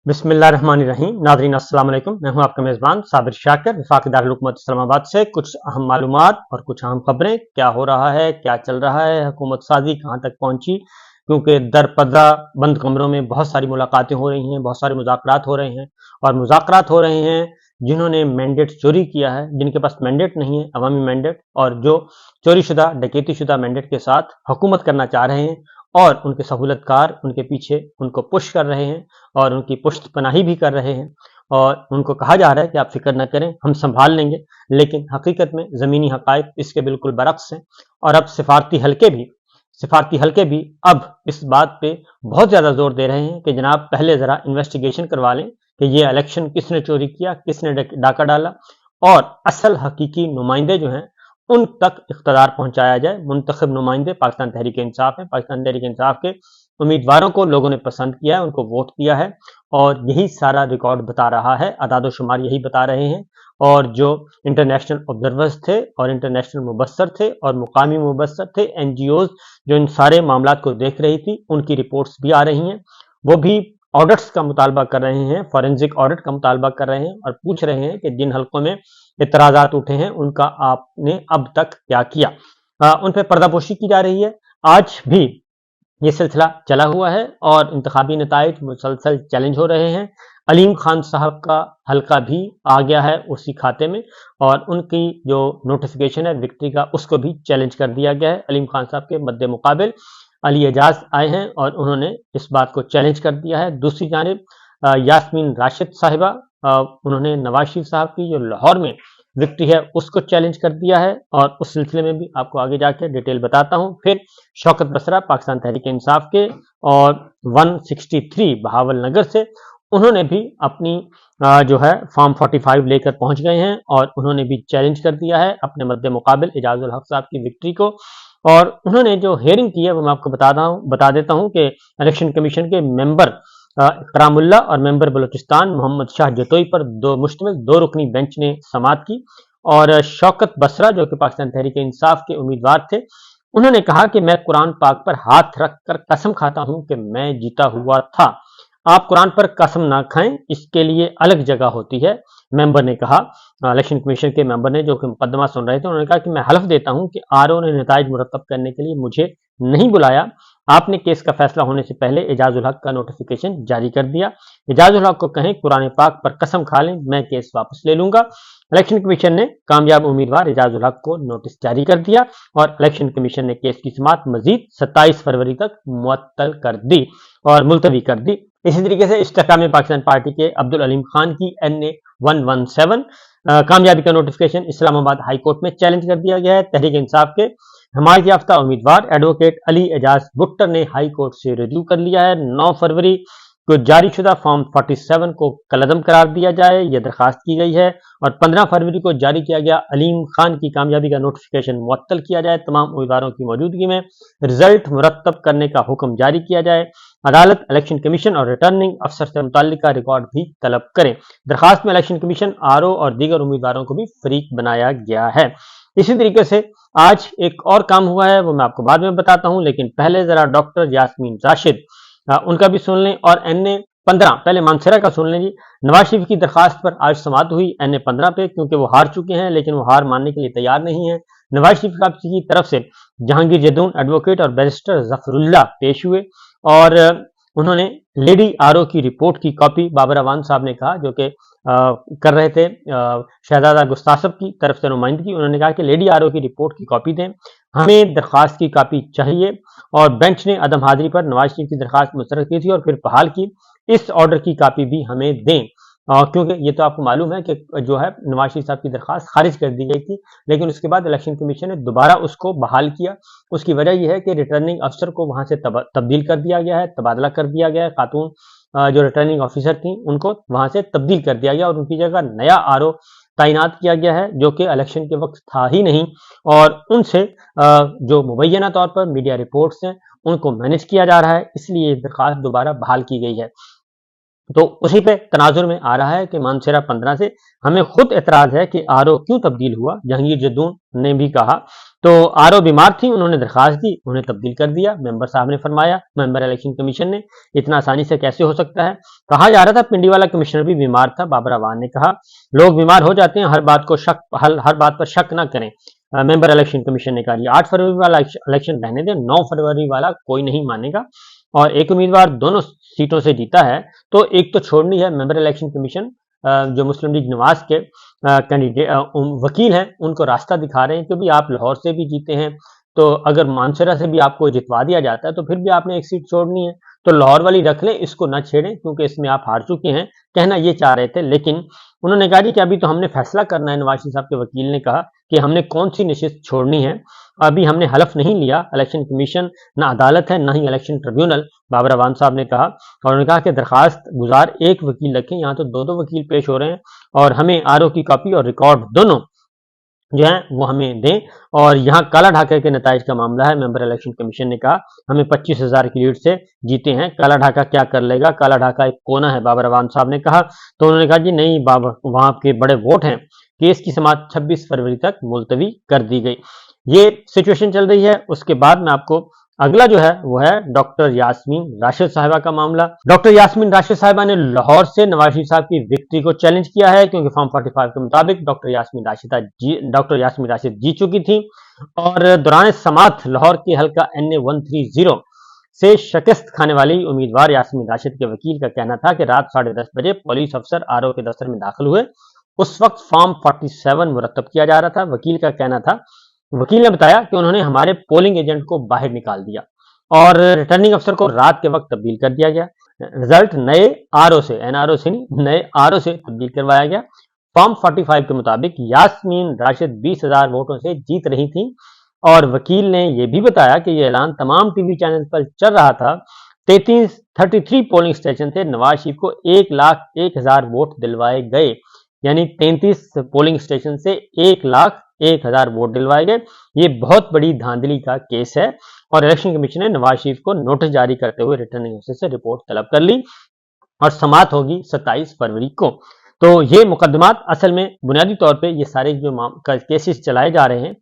बिस्मिल्लाहिर्रहमानिर्रहीम। नाज़रीन अस्सलाम वालेकुम। मैं हूं आपका मेज़बान साबिर शाकिर वफाकी दारुल हुकूमत इस्लामाबाद से। कुछ अहम मालूमात और कुछ अहम खबरें, क्या हो रहा है, क्या चल रहा है, हुकूमत साजी कहां तक पहुंची, क्योंकि दर पर्दा बंद कमरों में बहुत सारी मुलाकातें हो रही हैं, बहुत सारे मुज़ाकरात हो रहे हैं और मुज़ाकरात हो रहे हैं जिन्होंने मैंडेट चोरी किया है, जिनके पास मैंडेट नहीं है, अवामी मैंडेट, और जो चोरी शुदा डकैती शुदा मैंडेट के साथ हुकूमत करना चाह रहे हैं और उनके सहूलतकार उनके पीछे उनको पुश कर रहे हैं और उनकी पुश्त पनाही भी कर रहे हैं और उनको कहा जा रहा है कि आप फिक्र न करें, हम संभाल लेंगे। लेकिन हकीकत में ज़मीनी हक़ाइक़ इसके बिल्कुल बरक्स हैं और अब सिफारती हल्के भी अब इस बात पे बहुत ज़्यादा जोर दे रहे हैं कि जनाब पहले ज़रा इन्वेस्टिगेशन करवा लें कि ये इलेक्शन किसने चोरी किया, किसने डाका डाला और असल हकीकी नुमाइंदे जो हैं उन तक इख्तदार पहुंचाया जाए। मुंतखब नुमाइंदे पाकिस्तान तहरीक इंसाफ है। पाकिस्तान तहरीक इंसाफ के उम्मीदवारों को लोगों ने पसंद किया है, उनको वोट दिया है और यही सारा रिकॉर्ड बता रहा है, अदाद शुमार यही बता रहे हैं। और जो इंटरनेशनल ऑब्जर्वर्स थे और इंटरनेशनल मुबस्सर थे और मुकामी मुबस्सर थे, एनजीओज जो इन सारे मामलात को देख रही थी, उनकी रिपोर्ट्स भी आ रही हैं। वो भी ऑडिट्स का मुतालबा कर रहे हैं, फॉरेंसिक ऑडिट का मुतालबा कर रहे हैं और पूछ रहे हैं कि जिन हल्कों में इतराज़ात उठे हैं उनका आपने अब तक क्या किया। उन पर पर्दापोशी की जा रही है। आज भी ये सिलसिला चला हुआ है और इंतखाबी नताइज मुसलसल चैलेंज हो रहे हैं। अलीम खान साहब का हल्का भी आ गया है उसी खाते में और उनकी जो नोटिफिकेशन है विक्ट्री का, उसको भी चैलेंज कर दिया गया है। अलीम खान साहब के मद्दे मुकाबिल अली एजाज आए हैं और उन्होंने इस बात को चैलेंज कर दिया है। दूसरी जानिब यास्मीन राशिद साहिबा, उन्होंने नवाज शरीफ साहब की जो लाहौर में विक्ट्री है उसको चैलेंज कर दिया है और उस सिलसिले में भी आपको आगे जाके डिटेल बताता हूं। फिर शौकत बसरा पाकिस्तान तहरीक इंसाफ के और 163 बहावल नगर से, उन्होंने भी अपनी जो है फॉर्म 45 लेकर पहुंच गए हैं और उन्होंने भी चैलेंज कर दिया है अपने मद्दे मुकाबिल एजाजुल हक साहब की विक्ट्री को। और उन्होंने जो हेयरिंग की है वो मैं आपको बता देता हूं कि इलेक्शन कमीशन के मेंबर इकरामुल्लाह और मेंबर बलूचिस्तान मोहम्मद शाह जतोई पर मुश्तमिल 2 रुकनी बेंच ने समाअत की और शौकत बसरा जो कि पाकिस्तान तहरीक इंसाफ के उम्मीदवार थे, उन्होंने कहा कि मैं कुरान पाक पर हाथ रख कर कसम खाता हूं कि मैं जीता हुआ था। आप कुरान पर कसम ना खाएं, इसके लिए अलग जगह होती है। मेंबर ने कहा, इलेक्शन कमीशन के मेंबर ने जो कि मुकदमा सुन रहे थे, उन्होंने कहा कि मैं हलफ देता हूं कि आरओ ने नताइज मुरतब करने के लिए मुझे नहीं बुलाया। आपने केस का फैसला होने से पहले एजाजुल हक का नोटिफिकेशन जारी कर दिया। एजाजुल हक को कहें कुरान पाक पर कसम खा लें, मैं केस वापस ले लूंगा। इलेक्शन कमीशन ने कामयाब उम्मीदवार एजाजुल हक को नोटिस जारी कर दिया और इलेक्शन कमीशन ने केस की समाअत मजीद 27 फरवरी तक मुअत्तल कर दी और मुलतवी कर दी। इसी तरीके से इस्तेकाम पाकिस्तान पार्टी के अब्दुल अलीम खान की NA 117 कामयाबी का नोटिफिकेशन इस्लामाबाद हाई कोर्ट में चैलेंज कर दिया गया है। तहरीक इंसाफ के हिमायत याफ्ता उम्मीदवार एडवोकेट अली एजाज भुट्टर ने हाई कोर्ट से रिव्यू कर लिया है। 9 फरवरी को जारी शुदा फॉर्म 47 को कलअदम करार दिया जाए, यह दरखास्त की गई है और 15 फरवरी को जारी किया गया अलीम खान की कामयाबी का नोटिफिकेशन मुअत्तल किया जाए। तमाम उम्मीदवारों की मौजूदगी में रिजल्ट मुरतब करने का हुक्म जारी किया जाए। अदालत इलेक्शन कमीशन और रिटर्निंग अफसर से मुताल्लिका रिकॉर्ड भी तलब करें। दरखास्त में इलेक्शन कमीशन, आरओ और दीगर उम्मीदवारों को भी फरीक बनाया गया है। इसी तरीके से आज एक और काम हुआ है, वो मैं आपको बाद में बताता हूं, लेकिन पहले जरा डॉक्टर यास्मीन राशिद उनका भी सुन लें और NA 15 पहले मानसरा का सुन लें जी। नवाज शरीफ की दरखास्त पर आज समाअत हुई NA 15 पे, क्योंकि वो हार चुके हैं लेकिन वो हार मानने के लिए तैयार नहीं है। नवाज शरीफ साहब की तरफ से जहांगीर जदून एडवोकेट और बैरिस्टर जफरुल्लाह पेश हुए और उन्होंने लेडी आरओ की रिपोर्ट की कॉपी बाबर अवान साहब ने कहा, जो कि कर रहे थे शहजादा गुस्तासब की तरफ से नुमाइंदगी, उन्होंने कहा कि लेडी आरओ की रिपोर्ट की कॉपी दें, हमें दरखास्त की कॉपी चाहिए। और बेंच ने अदम हाजिरी पर नवाज शरीफ की दरखास्त मुस्तरद की थी और फिर बहाल की। इस ऑर्डर की कॉपी भी हमें दें, क्योंकि ये तो आपको मालूम है कि जो है नवाज शरीफ साहब की दरखास्त खारिज कर दी गई थी, लेकिन उसके बाद इलेक्शन कमीशन ने दोबारा उसको बहाल किया। उसकी वजह यह है कि रिटर्निंग अफसर को वहां से तब्दील कर दिया गया है, तबादला कर दिया गया है। खातून जो रिटर्निंग ऑफिसर थी उनको वहां से तब्दील कर दिया गया और उनकी जगह नया आरओ तैनात किया गया है, जो कि इलेक्शन के वक्त था ही नहीं और उनसे जो मुबैना तौर पर मीडिया रिपोर्ट्स हैं उनको मैनेज किया जा रहा है, इसलिए दरखास्त दोबारा बहाल की गई है। तो उसी पे तनाजुर में आ रहा है कि मानसरा 15 से हमें खुद एतराज है कि आरओ क्यों तब्दील हुआ। जहांगीर जदून ने भी कहा تو आरओ बीमार थी, उन्होंने दरखास्त दी, उन्हें तब्दील कर दिया। मेंबर साहब ने फरमाया, मेंबर इलेक्शन कमीशन ने, इतना आसानी से कैसे हो सकता है। कहा जा रहा था पिंडीवाला कमिश्नर भी बीमार था। बाबर अवान ने कहा, लोग बीमार हो जाते हैं, हर बात पर शक ना करें। मेंबर इलेक्शन कमीशन ने कहा 8 फरवरी वाला इलेक्शन रहने दें, 9 फरवरी वाला कोई नहीं मानेगा, और एक उम्मीदवार दोनों सीटों से जीता है तो एक तो छोड़नी है। मेंबर इलेक्शन कमीशन जो मुस्लिम लीग नवाज के कैंडिडेट वकील हैं, उनको रास्ता दिखा रहे हैं कि भी आप लाहौर से भी जीते हैं, तो अगर मानसरा से भी आपको जितवा दिया जाता है तो फिर भी आपने एक सीट छोड़नी है, तो लाहौर वाली रख लें, इसको ना छेड़ें क्योंकि इसमें आप हार चुके हैं, कहना ये चाह रहे थे। लेकिन उन्होंने कहा कि अभी तो हमने फैसला करना है। नवाज शरीफ साहब के वकील ने कहा कि हमने कौन सी नशिस्त छोड़नी है, अभी हमने हलफ नहीं लिया। इलेक्शन कमीशन ना अदालत है, ना ही इलेक्शन ट्रिब्यूनल। बाबर अवान साहब ने कहा, और उन्होंने कहा कि दरखास्त गुजार एक वकील रखें, यहाँ तो दो वकील पेश हो रहे हैं, और हमें आरओ की कॉपी और रिकॉर्ड दोनों जो है वो हमें दें। और यहाँ काला ढाका के नताइज का मामला है। मेंबर इलेक्शन कमीशन ने कहा हमें 25,000 की लीड से जीते हैं, काला ढाका क्या कर लेगा, काला ढाका एक कोना है, बाबर अवान साहब ने कहा। तो उन्होंने कहा जी नहीं, बाबर वहां के बड़े वोट हैं, केस की समाअत 26 फरवरी तक मुलतवी कर दी गई। ये सिचुएशन चल रही है। उसके बाद में आपको अगला जो है वो है डॉक्टर यास्मीन राशिद साहिबा का मामला। डॉक्टर यास्मीन राशिद साहिबा ने लाहौर से नवाज शरीफ साहब की विक्ट्री को चैलेंज किया है, क्योंकि फॉर्म 45 के मुताबिक डॉक्टर यास्मीन राशिद जीत चुकी थी, और दौरान समाअत लाहौर के हल्का NA 130 से शिकस्त खाने वाली उम्मीदवार यास्मीन राशिद के वकील का कहना था कि रात 10:30 बजे पुलिस अफसर आरओ के दफ्तर में दाखिल हुए। उस वक्त फॉर्म 47 मुरतब किया जा रहा था। वकील का कहना था, वकील ने बताया कि उन्होंने हमारे पोलिंग एजेंट को बाहर निकाल दिया और रिटर्निंग अफसर को रात के वक्त तब्दील कर दिया गया। रिजल्ट नए आरओ से, एनआरओ से नहीं, नए आरओ से तब्दील करवाया गया। फॉर्म 45 के मुताबिक यास्मीन राशिद 20,000 वोटों से जीत रही थी, और वकील ने यह भी बताया कि यह ऐलान तमाम टीवी चैनल पर चल रहा था। 33 पोलिंग स्टेशन से नवाज शरीफ को 1,01,000 वोट दिलवाए गए, यानी 33 पोलिंग स्टेशन से 1,01,000 वोट दिलवाए गए। ये बहुत बड़ी धांधली का केस है, और इलेक्शन कमीशन ने नवाज शरीफ को नोटिस जारी करते हुए रिटर्निंग अफसर से रिपोर्ट तलब कर ली, और समाअत होगी 27 फरवरी को। तो ये मुकदमात असल में बुनियादी तौर पे ये सारे जो केसेस चलाए जा रहे हैं,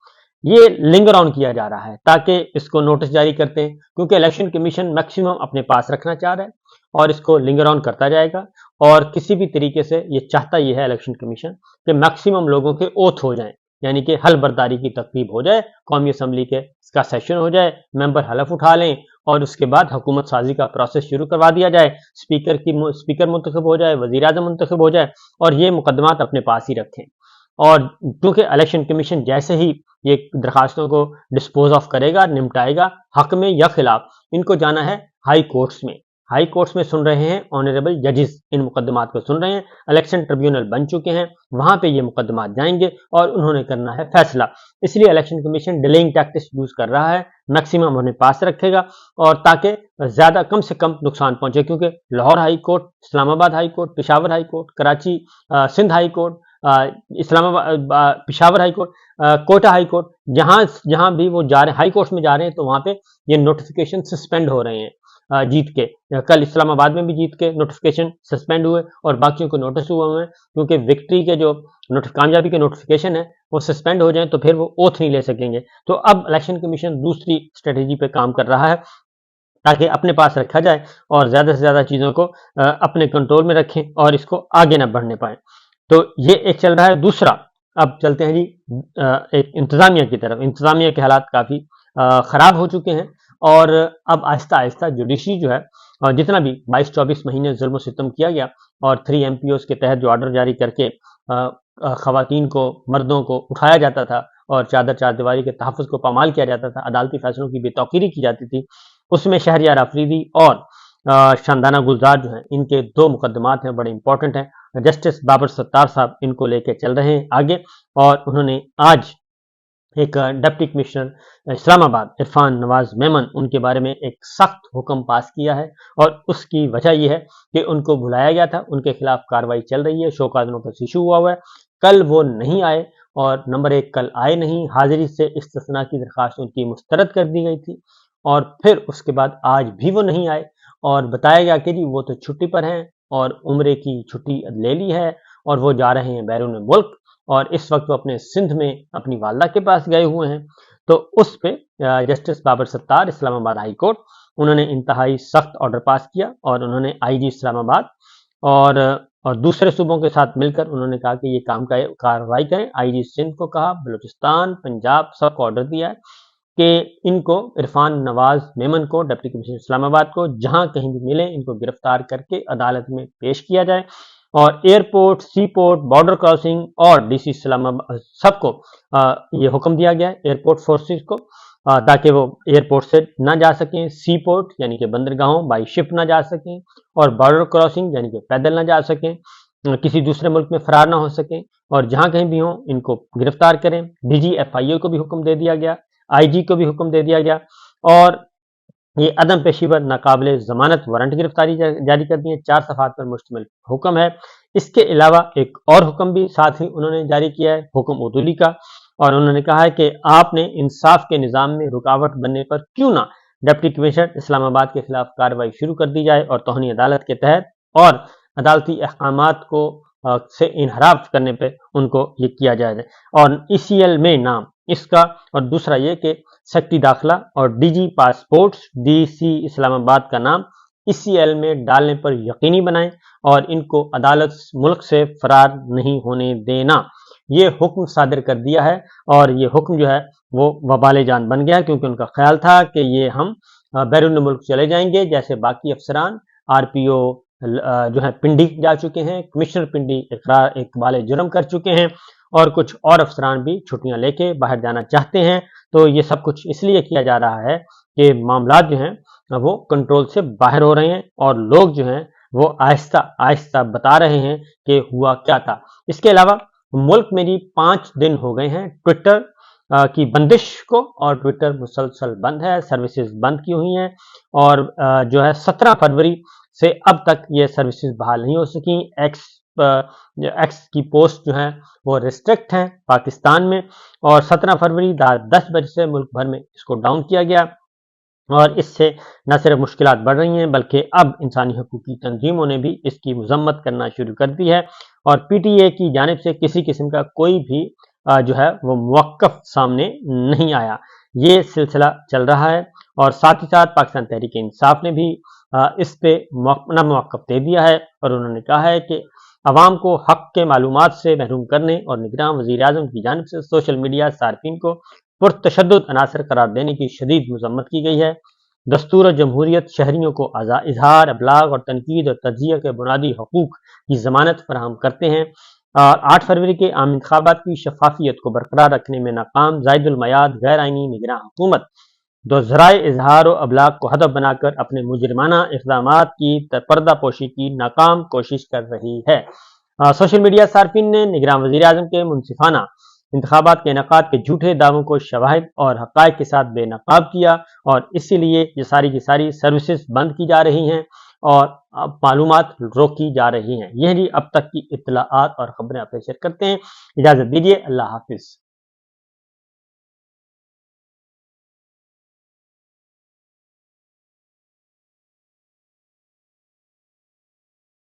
ये लिंगर ऑन किया जा रहा है ताकि इसको नोटिस जारी करते हैं, क्योंकि इलेक्शन कमीशन मैक्सिमम अपने पास रखना चाह रहा है और इसको लिंगर ऑन करता जाएगा। और किसी भी तरीके से ये चाहता ये है इलेक्शन कमीशन कि मैक्सिमम लोगों के ओथ हो जाएं, यानी कि हल बर्दारी की तकरीब हो जाए, कौमी असम्बली के इसका सेशन हो जाए, मेंबर हलफ उठा लें, और उसके बाद हुकूमत साजी का प्रोसेस शुरू करवा दिया जाए, स्पीकर मुंतखब हो जाए, वजीर आजम मुंतखब हो जाए, और ये मुकदमात अपने पास ही रखें। और क्योंकि इलेक्शन कमीशन जैसे ही ये दरखास्तों को डिस्पोज ऑफ करेगा, निपटाएगा, हक में या खिलाफ, इनको जाना है हाई कोर्ट्स में। हाई कोर्ट्स में सुन रहे हैं ऑनरेबल जजेस, इन मुकदमात को सुन रहे हैं, इलेक्शन ट्रिब्यूनल बन चुके हैं, वहां पे ये मुकदमात जाएंगे और उन्होंने करना है फैसला। इसलिए election commission delaying tactics use कर रहा है, मैक्सिमम अपने पास रखेगा, और ताकि ज्यादा कम से कम नुकसान पहुंचे, क्योंकि Lahore high court, Islamabad high court, Peshawar high court, Karachi Sindh high court, Islamabad Peshawar high court, Quetta high court, जहां भी वो जा रहे हैं, हाई कोर्ट में जा रहे हैं, तो वहां पे ये नोटिफिकेशन सस्पेंड हो रहे हैं जीत के। कल इस्लामाबाद में भी जीत के नोटिफिकेशन सस्पेंड हुए, और बाकियों को नोटिस हुए हैं, क्योंकि विक्ट्री के जो कामयाबी के नोटिफिकेशन है वो सस्पेंड हो जाए तो फिर वो ओथ नहीं ले सकेंगे। तो अब इलेक्शन कमीशन दूसरी स्ट्रेटेजी पे काम कर रहा है ताकि अपने पास रखा जाए और ज्यादा से ज्यादा चीजों को अपने कंट्रोल में रखें और इसको आगे न बढ़ने पाए। तो ये एक चल रहा है। दूसरा, अब चलते हैं जी एक इंतजामिया की तरफ। इंतजामिया के हालात काफी खराब हो चुके हैं, और अब आहिस्ता आहिस्ता जुडिशरी जो है, जितना भी 22-24 महीने जुल्म सितम किया गया, और 3 MPOs के तहत जो ऑर्डर जारी करके खवातीन को, मर्दों को उठाया जाता था और चादर दीवारी के तहफ़्फ़ुज़ को पामाल किया जाता था, अदालती फैसलों की बेतौकीरी की जाती थी, उसमें शहरियार आफरीदी और शानदाना गुलजार जो हैं, इनके 2 मुकदमात हैं, बड़े इंपॉर्टेंट हैं। जस्टिस बाबर सत्तार साहब इनको लेके चल रहे हैं आगे, और उन्होंने आज एक डिप्टी कमिश्नर इस्लामाबाद इरफान नवाज मेमन, उनके बारे में एक सख्त हुक्म पास किया है, और उसकी वजह यह है कि उनको बुलाया गया था, उनके खिलाफ कार्रवाई चल रही है, शोकाज नोटिस इशू हुआ है। कल वो नहीं आए, और नंबर 1 कल आए नहीं, हाजिरी से इस्तिस्ना की दरखास्त उनकी मुस्तरद कर दी गई थी, और फिर उसके बाद आज भी वो नहीं आए, और बताया गया कि जी वो तो छुट्टी पर हैं और उम्रे की छुट्टी ले ली है और वो जा रहे हैं बैरून मुल्क, اور اس وقت وہ اپنے سندھ میں اپنی والدہ کے پاس گئے ہوئے ہیں۔ تو اس پہ جسٹس بابر ستار اسلام آباد ہائی کورٹ، انہوں نے انتہائی سخت آرڈر پاس کیا اور انہوں نے آئی جی اسلام آباد اور دوسرے صوبوں کے ساتھ مل کر انہوں نے کہا کہ یہ کارروائی کریں۔ آئی جی سندھ کو کہا، بلوچستان، پنجاب، سب کو آرڈر دیا ہے کہ ان کو عرفان نواز میمن کو، ڈپٹی کمشنر اسلام آباد کو، جہاں کہیں بھی ملے ان کو گرفتار کر کے عدالت میں پیش کیا جائے، اور airport, sea port, border crossing اور ڈی سی اسلام آباد سب کو یہ حکم دیا گیا ہے، ایئرپورٹ فورسز کو، تاکہ وہ ایئرپورٹ سے نہ جا سکیں، سی پورٹ یعنی کہ بندرگاہوں بائی شپ نہ جا سکیں، اور بارڈر کراسنگ یعنی کہ پیدل نہ جا سکیں، کسی دوسرے ملک میں فرار نہ ہو سکیں، اور جہاں کہیں بھی ہوں ان کو گرفتار کریں۔ ڈی جی ایف آئی اے کو بھی حکم دے دیا گیا، آئی جی کو بھی حکم دے دیا گیا، اور یہ عدم پیشی پر ناقابل ضمانت وارنٹ گرفتاری جاری کر دی ہے۔ 4 صفحات پر مشتمل حکم ہے۔ اس کے علاوہ ایک اور حکم بھی ساتھ ہی انہوں نے جاری کیا ہے، حکم عدولی کا، اور انہوں نے کہا ہے کہ آپ نے انصاف کے نظام میں رکاوٹ بننے پر کیوں نہ ڈپٹی کمشنر اسلام آباد کے خلاف کارروائی شروع کر دی جائے، اور توہین عدالت کے تحت اور عدالتی احکامات کو سے انحراف کرنے پہ ان کو یہ کیا جائے، اور ای سی ایل میں نام اس کا، اور دوسرا یہ کہ سیکٹری داخلہ اور D G passports D C Islamabad کا نام ای سی ایل میں ڈالنے پر یقینی بنائیں، اور ان کو عدالت ملک سے فرار نہیں ہونے دینا۔ یہ حکم صادر کر دیا ہے، اور یہ حکم جو ہے وہ وبال جان بن گیا، کیونکہ ان کا خیال تھا کہ یہ ہم بیرون ملک چلے جائیں گے، جیسے باقی افسران آر پی او جو ہے پنڈی جا چکے ہیں، کمشنر پنڈی اقبال جرم کر چکے ہیں، اور کچھ اور افسران بھی چھٹیاں لے کے باہر جانا چاہتے ہیں۔ تو یہ سب کچھ اس لیے کیا جا رہا ہے کہ معاملات جو ہیں وہ کنٹرول سے باہر ہو رہے ہیں، اور لوگ جو ہیں وہ آہستہ آہستہ بتا رہے ہیں کہ ہوا کیا تھا۔ اس کے علاوہ ملک میں 5 دن ہو گئے ہیں ٹویٹر کی بندش کو، اور ٹویٹر مسلسل بند ہے، سروسز بند کی ہوئی ہیں، اور جو ہے 17 فروری سے اب تک یہ سروسز بحال نہیں ہو سکیں۔ ایکس کی پوسٹ جو ہیں وہ ریسٹرکٹ ہیں پاکستان میں، اور 17 فروری 10 بجے سے ملک بھر میں اس کو ڈاؤن کیا گیا، اور اس سے نہ صرف مشکلات بڑھ رہی ہیں بلکہ اب انسانی حقوقی تنظیموں نے بھی اس کی مذمت کرنا شروع کر دی ہے، اور پی ٹی اے کی جانب سے کسی قسم کا کوئی بھی جو ہے وہ موقف سامنے نہیں آیا۔ یہ سلسلہ چل رہا ہے، اور ساتھ ہی ساتھ پاکستان تحریک انصاف نے بھی اس پہ اپنا موقف دے دیا ہے، اور انہوں نے کہا ہے کہ عوام کو حق کے معلومات سے محروم کرنے اور نگراں وزیر اعظم کی جانب سے سوشل میڈیا صارفین کو پرتشدد عناصر قرار دینے کی شدید مذمت کی گئی ہے۔ دستور و جمہوریت شہریوں کو اظہار، ابلاغ اور تنقید اور تجزیہ کے بنیادی حقوق کی ضمانت فراہم کرتے ہیں۔ 8 فروری کے عام انتخابات کی شفافیت کو برقرار رکھنے میں ناکام زائد المیعاد غیر آئینی نگراں حکومت دو ذرائع اظہار و ابلاغ کو ہدف بنا کر اپنے مجرمانہ اقدامات کی پردہ پوشی کی ناکام کوشش کر رہی ہے۔ سوشل میڈیا صارفین نے نگراں وزیر اعظم کے منصفانہ انتخابات کے انعقاد کے جھوٹے دعووں کو شواہد اور حقائق کے ساتھ بے نقاب کیا، اور اسی لیے یہ ساری کی ساری سروسز بند کی جا رہی ہیں اور معلومات روکی جا رہی ہیں۔ یہ اب تک کی اطلاعات اور خبریں آپ سے شیئر کرتے ہیں۔ اجازت دیجیے، اللہ حافظ۔